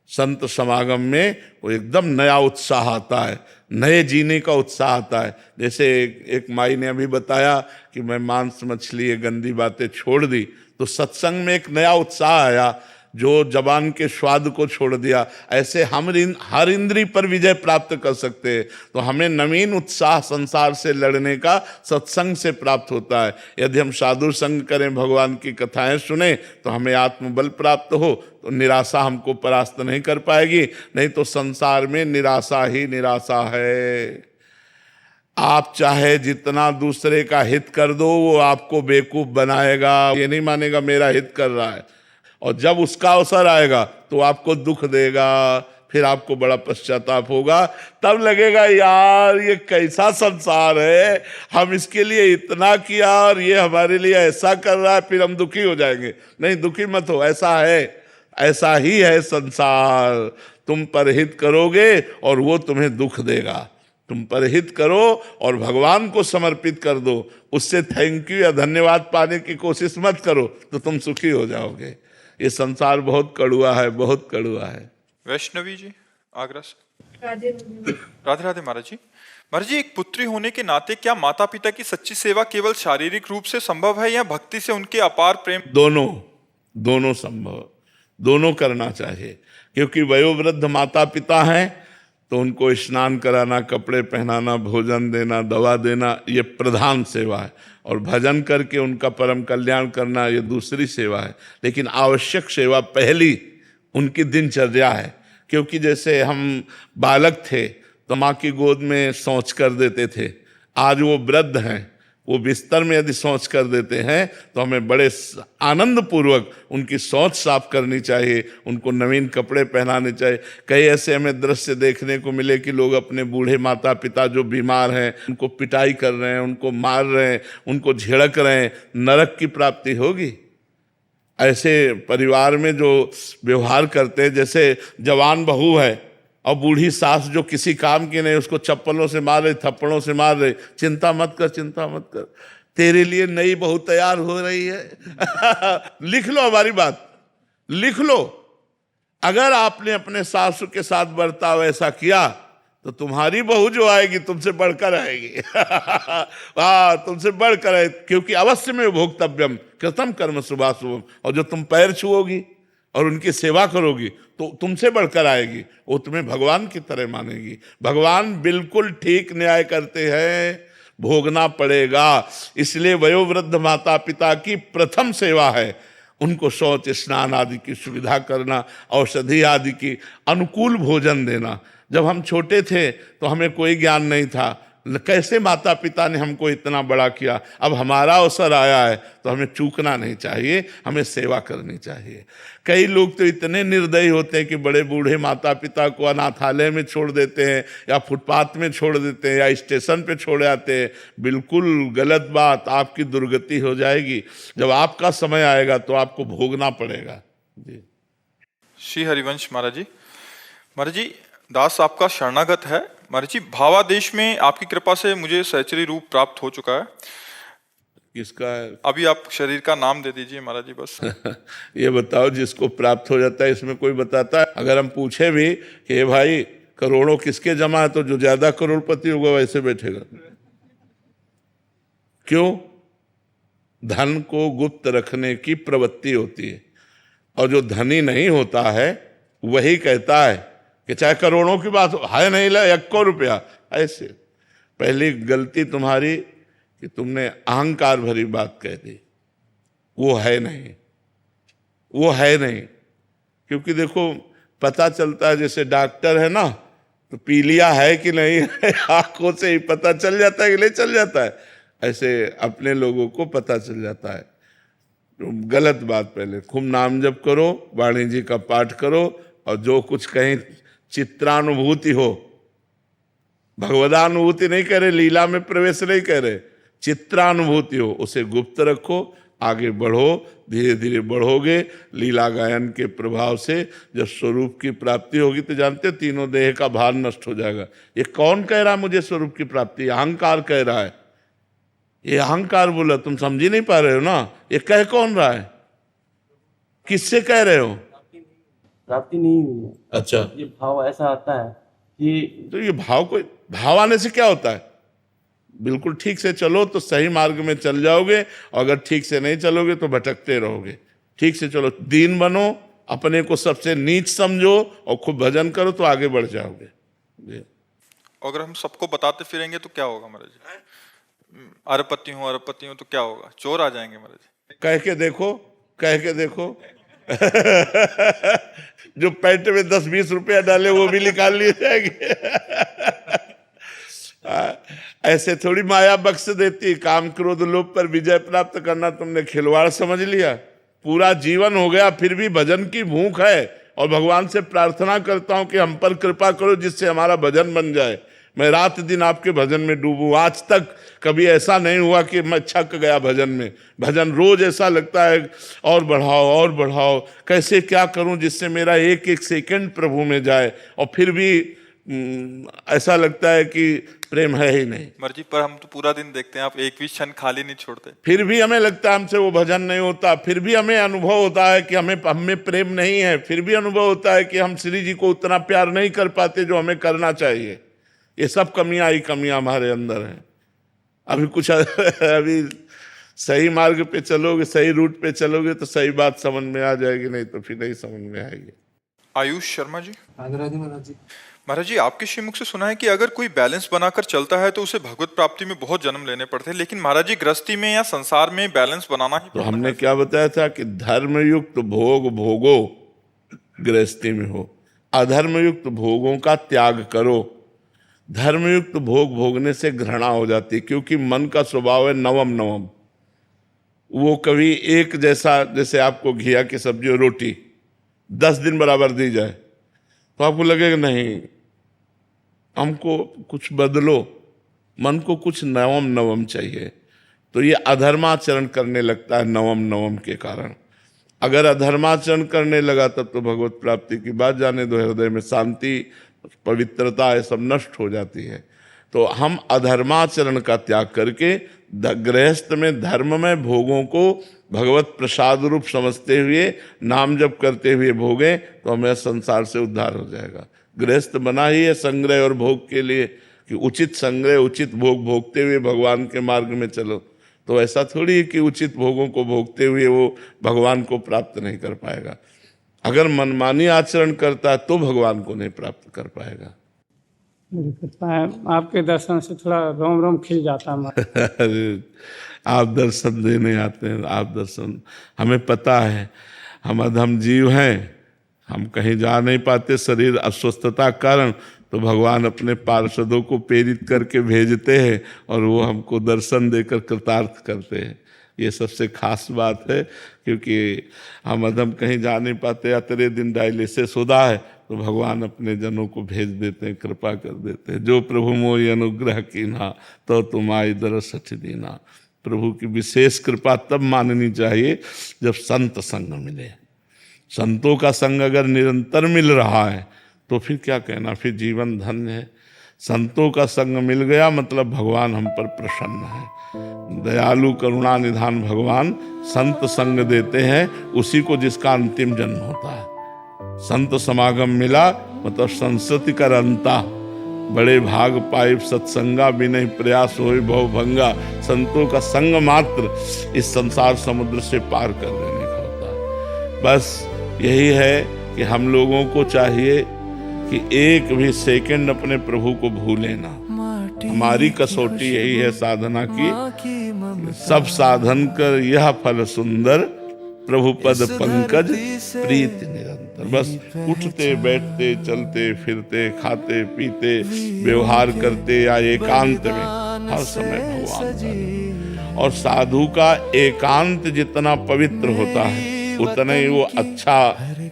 संत समागम में वो एकदम नया उत्साह आता है, नए जीने का उत्साह आता है। जैसे एक माई ने अभी बताया कि मैं मांस मछली ये गंदी बातें छोड़ दी, तो सत्संग में एक नया उत्साह आया जो जबान के स्वाद को छोड़ दिया। ऐसे हम हर इंद्री पर विजय प्राप्त कर सकते हैं। तो हमें नवीन उत्साह संसार से लड़ने का सत्संग से प्राप्त होता है। यदि हम साधु संग करें, भगवान की कथाएं सुने, तो हमें आत्मबल प्राप्त हो, तो निराशा हमको परास्त नहीं कर पाएगी। नहीं तो संसार में निराशा ही निराशा है। आप चाहे जितना दूसरे का हित कर दो, वो आपको बेवकूफ बनाएगा। ये नहीं मानेगा मेरा हित कर रहा है, और जब उसका अवसर आएगा तो आपको दुख देगा, फिर आपको बड़ा पश्चाताप होगा। तब लगेगा यार ये कैसा संसार है, हम इसके लिए इतना किया और ये हमारे लिए ऐसा कर रहा है, फिर हम दुखी हो जाएंगे। नहीं, दुखी मत हो, ऐसा है, ऐसा ही है संसार। तुम परहित करोगे और वो तुम्हें दुख देगा। तुम परहित करो और भगवान को समर्पित कर दो, उससे थैंक यू या धन्यवाद पाने की कोशिश मत करो, तो तुम सुखी हो जाओगे। ये संसार बहुत कड़ुआ है, बहुत कड़ुआ है। वैष्णवी जी, आगरा से। राधे राधे राधे महाराज जी। महाराज जी, एक पुत्री होने के नाते क्या माता पिता की सच्ची सेवा केवल शारीरिक रूप से संभव है या भक्ति से उनके अपार प्रेम? दोनों संभव, दोनों करना चाहिए। क्योंकि वयोवृद्ध माता पिता हैं तो उनको स्नान कराना, कपड़े पहनाना, भोजन देना, दवा देना, ये प्रधान सेवा है। और भजन करके उनका परम कल्याण करना, ये दूसरी सेवा है। लेकिन आवश्यक सेवा पहली उनकी दिनचर्या है। क्योंकि जैसे हम बालक थे तो माँ की गोद में शौच कर देते थे, आज वो वृद्ध हैं वो बिस्तर में यदि शौच कर देते हैं तो हमें बड़े आनंद पूर्वक उनकी शौच साफ करनी चाहिए, उनको नवीन कपड़े पहनाने चाहिए। कई ऐसे हमें दृश्य देखने को मिले कि लोग अपने बूढ़े माता पिता जो बीमार हैं उनको पिटाई कर रहे हैं, उनको मार रहे हैं, उनको झिड़क रहे हैं। नरक की प्राप्ति होगी ऐसे परिवार में जो व्यवहार करते हैं। जैसे जवान बहू है और बूढ़ी सास जो किसी काम की नहीं, उसको चप्पलों से मार रही, थप्पड़ों से मार रही। चिंता मत कर, चिंता मत कर, तेरे लिए नई बहू तैयार हो रही है। लिख लो हमारी बात, लिख लो। अगर आपने अपने सासू के साथ बर्ताव ऐसा किया तो तुम्हारी बहू जो आएगी तुमसे बढ़कर आएगी। तुमसे बढ़कर आए, क्योंकि अवश्य में भोक्तव्यम कृतम कर्म शुभाशुभम। और जो तुम पैर छुओगी और उनकी सेवा करोगी तो तुमसे बढ़कर आएगी, वो तुम्हें भगवान की तरह मानेगी। भगवान बिल्कुल ठीक न्याय करते हैं, भोगना पड़ेगा। इसलिए वयोवृद्ध माता पिता की प्रथम सेवा है उनको शौच स्नान आदि की सुविधा करना, औषधि आदि की अनुकूल भोजन देना। जब हम छोटे थे तो हमें कोई ज्ञान नहीं था, कैसे माता पिता ने हमको इतना बड़ा किया। अब हमारा अवसर आया है तो हमें चूकना नहीं चाहिए, हमें सेवा करनी चाहिए। कई लोग तो इतने निर्दयी होते हैं कि बड़े बूढ़े माता पिता को अनाथालय में छोड़ देते हैं या फुटपाथ में छोड़ देते हैं या स्टेशन पे छोड़ आते हैं। बिल्कुल गलत बात, आपकी दुर्गति हो जाएगी। जब आपका समय आएगा तो आपको भोगना पड़ेगा। जी। श्री हरिवंश महाराज जी। महाराज जी, दास आपका शरणागत है। महाराज जी, भावादेश में आपकी कृपा से मुझे सहचरी रूप प्राप्त हो चुका है। किसका है? अभी आप शरीर का नाम दे दीजिए महाराज जी बस। ये बताओ, जिसको प्राप्त हो जाता है इसमें कोई बताता है? अगर हम पूछे भी कि भाई करोड़ों किसके जमा है, तो जो ज्यादा करोड़पति होगा वैसे बैठेगा। क्यों? धन को गुप्त रखने की प्रवृत्ति होती है, और जो धनी नहीं होता है वही कहता है कि चाहे करोड़ों की बात है, नहीं ला 1 रुपया। ऐसे पहली गलती तुम्हारी कि तुमने अहंकार भरी बात कह दी। वो है नहीं, वो है नहीं। क्योंकि देखो पता चलता है, जैसे डॉक्टर है ना, तो पीलिया है कि नहीं है आंखों से ही पता चल जाता है कि नहीं चल जाता है। ऐसे अपने लोगों को पता चल जाता है। तो गलत बात, पहले खूब नाम जप करो, वाणी जी का पाठ करो, और जो कुछ कहीं चित्रानुभूति हो, भगवदानुभूति नहीं कह रहे, लीला में प्रवेश नहीं कह रहे, चित्रानुभूति हो, उसे गुप्त रखो, आगे बढ़ो, धीरे धीरे बढ़ोगे। लीला गायन के प्रभाव से जब स्वरूप की प्राप्ति होगी तो जानते हो तीनों देह का भार नष्ट हो जाएगा। ये कौन कह रहा है मुझे स्वरूप की प्राप्ति? अहंकार कह रहा है। ये अहंकार बोला, तुम समझ ही नहीं पा रहे हो ना। ये कह कौन रहा है? किससे कह रहे हो? प्राप्ति नहीं हुई है। अच्छा, ये भाव ऐसा आता है कि तो ये भाव आने से क्या होता है? बिल्कुल ठीक से चलो तो सही मार्ग में चल जाओगे, और अगर ठीक से नहीं चलोगे तो भटकते रहोगे। ठीक से चलो, दीन बनो, अपने को सबसे नीच समझो और खूब भजन करो तो आगे बढ़ जाओगे। अगर हम सबको बताते फिरेंगे तो क्या होगा महाराज जी? अरबपति हूँ तो क्या होगा? चोर आ जाएंगे महाराज जी। कह के देखो, कह के देखो। जो पैंट में 10-20 रुपया डाले वो भी निकाल लिए जाएंगे। ऐसे थोड़ी माया बख्श देती। काम क्रोध लोभ पर विजय प्राप्त करना तुमने खिलवाड़ समझ लिया। पूरा जीवन हो गया फिर भी भजन की भूख है, और भगवान से प्रार्थना करता हूं कि हम पर कृपा करो जिससे हमारा भजन बन जाए। मैं रात दिन आपके भजन में डूबूं। आज तक कभी ऐसा नहीं हुआ कि मैं छक गया भजन में। भजन रोज ऐसा लगता है और बढ़ाओ और बढ़ाओ, कैसे क्या करूं जिससे मेरा एक एक सेकंड प्रभु में जाए। और फिर भी ऐसा लगता है कि प्रेम है ही नहीं। मर्जी पर हम तो पूरा दिन देखते हैं, आप एक भी क्षण खाली नहीं छोड़ते। फिर भी हमें लगता है हमसे वो भजन नहीं होता। फिर भी हमें अनुभव होता है कि हम में प्रेम नहीं है। फिर भी अनुभव होता है कि हम श्री जी को उतना प्यार नहीं कर पाते जो हमें करना चाहिए। ये सब कमियां ही कमियां हमारे अंदर हैं। अभी सही मार्ग पे चलोगे, सही रूट पे चलोगे तो सही बात समझ में आ जाएगी, नहीं तो फिर नहीं समझ में आएगी। आयुष शर्मा जी। राधे राधे महाराज जी। महाराज जी, आपके श्रीमुख से सुना है कि अगर कोई बैलेंस बनाकर चलता है तो उसे भगवत प्राप्ति में बहुत जन्म लेने पड़ते हैं, लेकिन महाराज जी गृहस्थी में या संसार में बैलेंस बनाना ही तो हमने क्या बताया था कि धर्मयुक्त भोग भोगो, गृहस्थी में हो। अधर्मयुक्त भोगों का त्याग करो। धर्मयुक्त भोग भोगने से घृणा हो जाती है, क्योंकि मन का स्वभाव है नवम नवम। वो कभी एक जैसा, जैसे आपको घिया की सब्जी और रोटी 10 दिन बराबर दी जाए तो आपको लगेगा नहीं, हमको कुछ बदलो, मन को कुछ नवम नवम चाहिए। तो ये अधर्माचरण करने लगता है नवम नवम के कारण। अगर अधर्माचरण करने लगा तब तो भगवत प्राप्ति की बात जाने दो, हृदय में शांति पवित्रता ये सब नष्ट हो जाती है। तो हम अधर्माचरण का त्याग करके गृहस्थ में धर्म में भोगों को भगवत प्रसाद रूप समझते हुए नाम जप करते हुए भोगे तो हमें संसार से उद्धार हो जाएगा। गृहस्थ बना ही है संग्रह और भोग के लिए कि उचित संग्रह उचित भोग भोगते हुए भगवान के मार्ग में चलो। तो ऐसा थोड़ी है कि उचित भोगों को भोगते हुए वो भगवान को प्राप्त नहीं कर पाएगा। अगर मनमानी आचरण करता है तो भगवान को नहीं प्राप्त कर पाएगा। मेरी कृपा है, आपके दर्शन से थोड़ा रोम रोम खिल जाता है। अरे आप दर्शन देने आते हैं, आप दर्शन, हमें पता है हम अधम जीव हैं, हम कहीं जा नहीं पाते शरीर अस्वस्थता कारण, तो भगवान अपने पार्षदों को प्रेरित करके भेजते हैं और वो हमको दर्शन देकर कृतार्थ करते हैं। ये सबसे खास बात है, क्योंकि हम अधम कहीं जा नहीं पाते, अतरे दिन डायलिसिस होता है तो भगवान अपने जनों को भेज देते हैं, कृपा कर देते हैं। जो प्रभु मोहि अनुग्रह कीन्हा तो तुम आई दरस दीना। प्रभु की विशेष कृपा तब माननी चाहिए जब संत संग मिले। संतों का संग अगर निरंतर मिल रहा है तो फिर क्या कहना, फिर जीवन धन्य है। संतों का संग मिल गया मतलब भगवान हम पर प्रसन्न है। दयालु करुणा निधान भगवान संत संग देते हैं उसी को जिसका अंतिम जन्म होता है। संत समागम मिला मतलब संसति कर अंता, बड़े भाग पाइप सत्संगा बिनहि प्रयास होय भव भंगा। संतों का संग मात्र इस संसार समुद्र से पार कर देने का होता है। बस यही है कि हम लोगों को चाहिए कि एक भी सेकंड अपने प्रभु को भूले ना। हमारी कसौटी यही है साधना की, सब साधन कर यह फल सुंदर, प्रभु पद पंकज प्रीति निरंतर। बस उठते बैठते चलते फिरते खाते पीते व्यवहार करते या एकांत में हर समय भगवान का। और साधु का एकांत जितना पवित्र होता है उतना ही वो अच्छा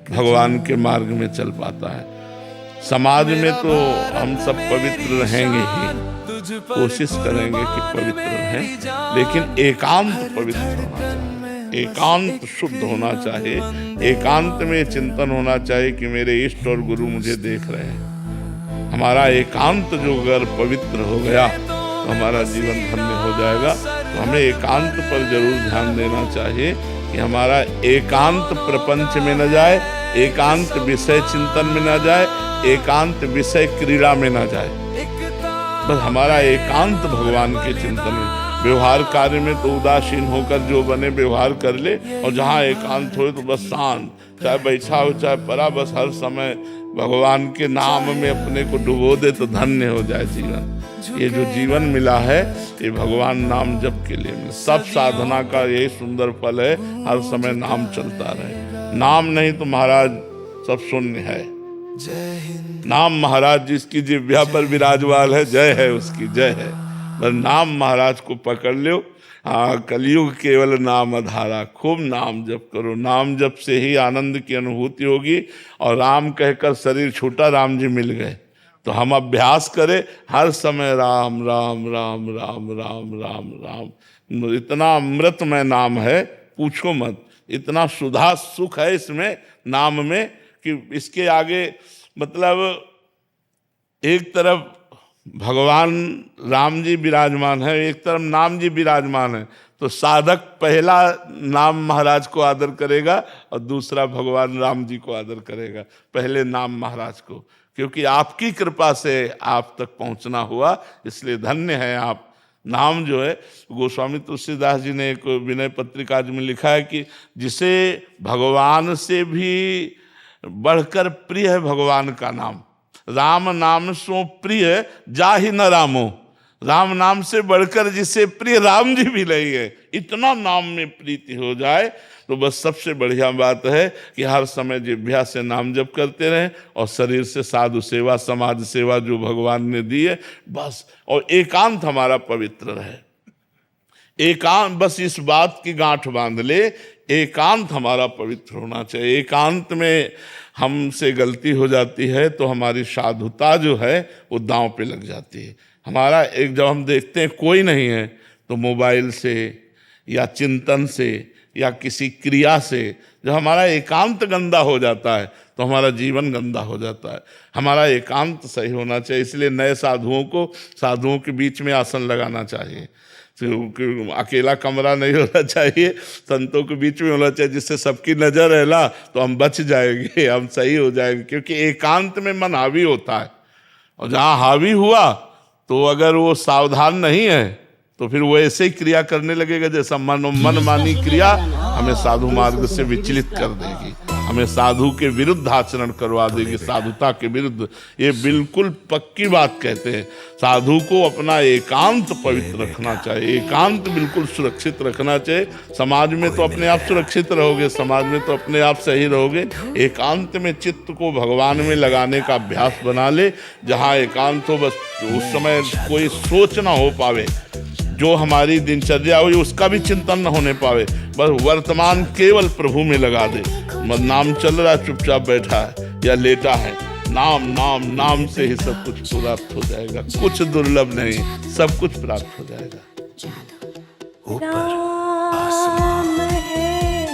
भगवान के मार्ग में चल पाता है। समाज में तो हम सब पवित्र रहेंगे ही, कोशिश करेंगे कि पवित्र रहें, लेकिन एकांत पवित्र होना चाहिए, एकांत शुद्ध होना चाहिए, एकांत में चिंतन होना चाहिए कि मेरे इष्ट और गुरु मुझे देख रहे हैं। हमारा एकांत जो अगर पवित्र हो गया तो हमारा जीवन धन्य हो जाएगा। तो हमें एकांत पर जरूर ध्यान देना चाहिए कि हमारा एकांत प्रपंच में न जाए, एकांत विषय चिंतन में न जाए, एकांत विषय क्रीड़ा में न जाए। बस हमारा एकांत भगवान के चिंतन में। व्यवहार कार्य में तो उदासीन होकर जो बने व्यवहार कर ले, और जहाँ एकांत हो तो बस शांत, चाहे बैठा हो चाहे पड़ा, बस हर समय भगवान के नाम में अपने को डुबो दे तो धन्य हो जाए जीवन। ये जो जीवन मिला है ये भगवान नाम जप के लिए मिला। सब साधना का यही सुंदर फल है, हर समय नाम चलता रहे। नाम नहीं तो महाराज सब शून्य है। नाम महाराज जिसकी जिह्वा पर विराजमान है, जय है उसकी, जय है। बस नाम महाराज को पकड़ लो। हाँ, कलयुग केवल नाम आधारा, खूब नाम जप करो। नाम जप से ही आनंद की अनुभूति होगी। और राम कहकर शरीर छूटा, राम जी मिल गए। तो हम अभ्यास करें हर समय राम राम राम राम राम राम राम। इतना अमृतमय नाम है पूछो मत, इतना सुधा सुख है इसमें नाम में कि इसके आगे मतलब एक तरफ भगवान राम जी विराजमान है, एक तरफ नाम जी विराजमान है। तो साधक पहला नाम महाराज को आदर करेगा और दूसरा भगवान राम जी को आदर करेगा, पहले नाम महाराज को, क्योंकि आपकी कृपा से आप तक पहुंचना हुआ, इसलिए धन्य है आप। नाम जो है, गोस्वामी तुलसीदास जी ने एक विनय पत्रिका में लिखा है कि जिसे भगवान से भी बढ़कर प्रिय है भगवान का नाम। राम नाम सो प्रिय जाहि न रामो, राम नाम से बढ़कर जिसे प्रिय राम जी भी नहीं है, इतना नाम में प्रीति हो जाए तो बस सबसे बढ़िया बात है कि हर समय जिह्वा से नाम जप करते रहें और शरीर से साधु सेवा, समाज सेवा जो भगवान ने दी है बस, और एकांत हमारा पवित्र रहे। एकांत, बस इस बात की गांठ बांध ले, एकांत हमारा पवित्र होना चाहिए। एकांत में हमसे गलती हो जाती है तो हमारी साधुता जो है वो दांव पे लग जाती है। हमारा जब हम देखते हैं कोई नहीं है तो मोबाइल से या चिंतन से या किसी क्रिया से जब हमारा एकांत गंदा हो जाता है तो हमारा जीवन गंदा हो जाता है। हमारा एकांत सही होना चाहिए। इसलिए नए साधुओं के बीच में आसन लगाना चाहिए। अकेला कमरा नहीं होना चाहिए, संतों के बीच में होना चाहिए, जिससे सबकी नजर रहला तो हम बच जाएंगे, हम सही हो जाएंगे। क्योंकि एकांत में मन हावी होता है, और जहाँ हावी हुआ तो अगर वो सावधान नहीं है तो फिर वो ऐसे ही क्रिया करने लगेगा जैसा मनमानी क्रिया हमें साधु मार्ग से विचलित कर देगी, हमें साधु के विरुद्ध आचरण करवा देगी, साधुता के विरुद्ध। ये बिल्कुल पक्की बात कहते हैं। साधु को अपना एकांत पवित्र रखना चाहिए, एकांत बिल्कुल सुरक्षित रखना चाहिए। समाज में तो अपने आप सुरक्षित रहोगे, समाज में तो अपने आप सही रहोगे। एकांत में चित्त को भगवान में लगाने का अभ्यास बना ले। जहाँ एकांत हो बस उस समय कोई सोच ना हो पावे, जो हमारी दिनचर्या हुई उसका भी चिंतन न होने पावे, बस वर्तमान केवल प्रभु में लगा दे। नाम चल रहा है, चुपचाप बैठा है या लेटा है, नाम नाम नाम से ही सब कुछ प्राप्त हो जाएगा। कुछ दुर्लभ नहीं, सब कुछ प्राप्त हो जाएगा। राम है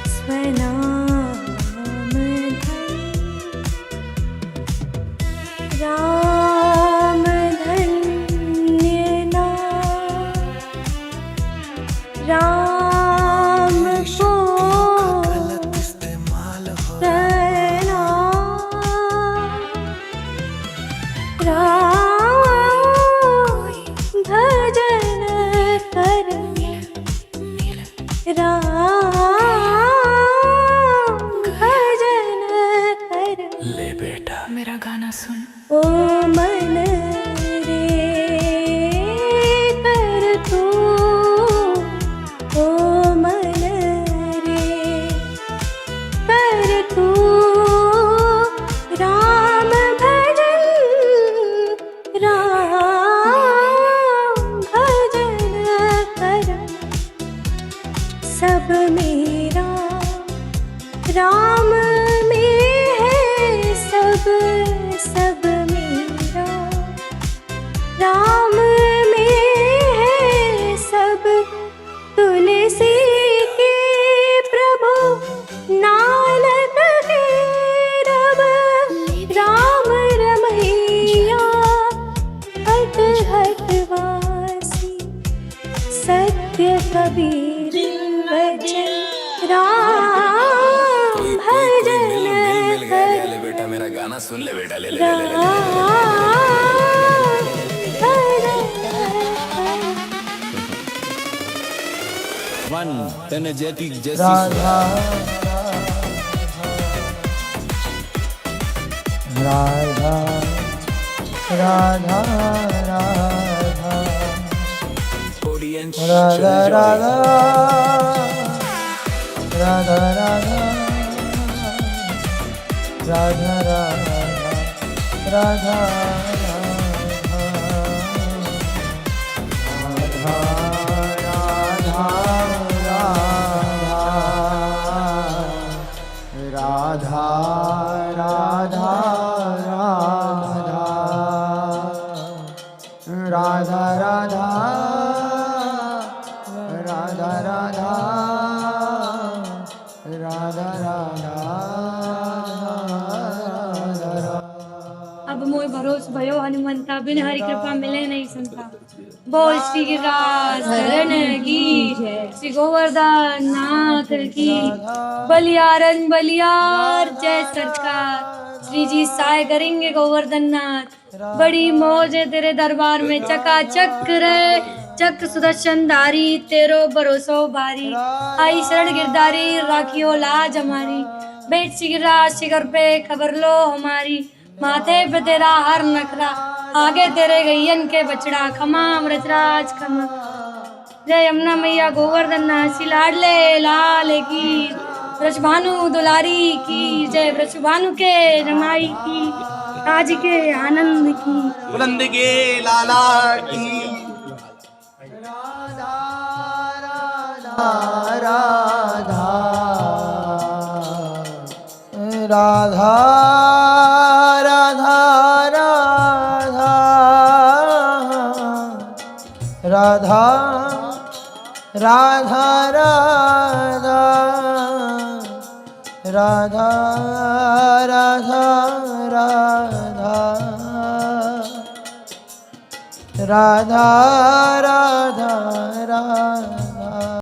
स्वनाम धन, राम धन्य नाम, राम को मेरा गाना सुन। ओ मन रे कर तू, ओ मन रे कर तू, राम भजन, राम भजन कर। सब मेरा राम में है, सब मेरा राम में है सब। तुलसी के प्रभु नानक के रब, राम रमैया हट हट वासी, सत्य कबीर वचन राम भजन कर। बेटा मेरा गाना सुन ले बेटा, ले ले राम भजन वन तने जैसी राधा राधा राधा राधा राधा राधा राधा राधा राधा राधा राधा राधा राधा राधा राधा अब मोय भरोस भयो हनुमंता, बिन हरि कृपा मिले नहीं संता। बोल श्री गिरिराज शरण की, श्री गोवर्धन नाथ की। बलियारन बलियार जय सरकार, श्री जी सहाय करेंगे गोवर्धन नाथ। बड़ी मौज है तेरे दरबार में, चकाचक रे चक सुदर्शन धारी, तेरो भरोसो भारी। आई शरण गिरधारी, राखियो लाज हमारी। बेट श्री गिरिराज शिखर पे खबर लो हमारी, माथे पे तेरा हर नखरा, आगे तेरे गैयन के बछड़ा खमा व्रजराज खमा। जय यमुना मैया गोवर्धन नासी लाडले लाल की, ब्रजभानु दुलारी की जय, ब्रजभानु के रमाई की, आज के आनंद की, बुलंद के लाला की। राधा राधा राधा राधा राधा राधा राधा राधा राधा राधा राधा राधा